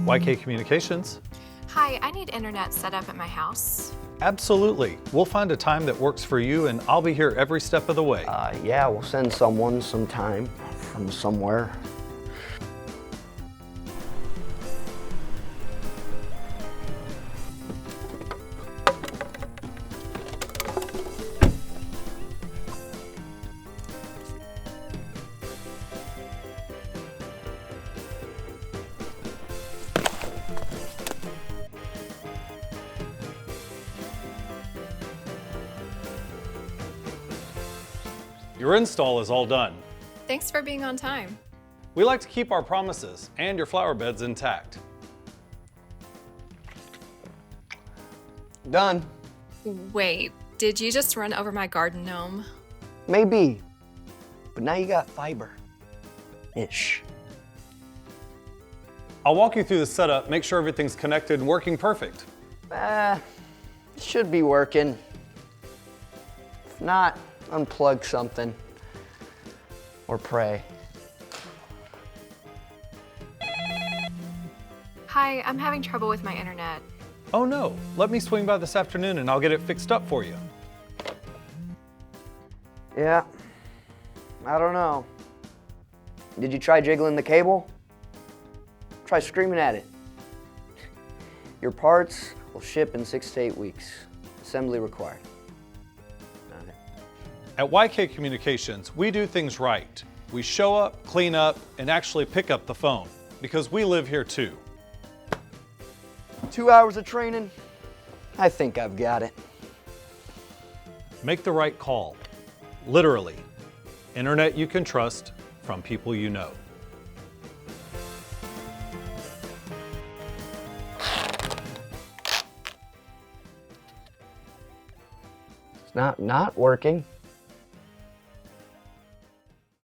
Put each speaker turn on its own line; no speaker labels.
YK Communications.
Hi, I need internet set up at my house.
Absolutely. We'll find a time that works for you, and I'll be here every step of the way.
Yeah, we'll send someone sometime from somewhere.
Your install is all done.
Thanks for being on time.
We like to keep our promises and your flower beds intact.
Done.
Wait, did you just run over my garden gnome?
Maybe. But now you got fiber. Ish.
I'll walk you through the setup, make sure everything's connected and working perfect.
It should be working. If not, unplug something. Or pray.
Hi, I'm having trouble with my internet.
Oh no, let me swing by this afternoon and I'll get it fixed up for you.
Yeah. I don't know. Did you try jiggling the cable? Try screaming at it. Your parts will ship in 6 to 8 weeks. Assembly required.
At YK Communications, we do things right. We show up, clean up, and actually pick up the phone, because we live here too.
2 hours of training, I think I've got it.
Make the right call. Literally. Internet you can trust from people you know.
It's not working.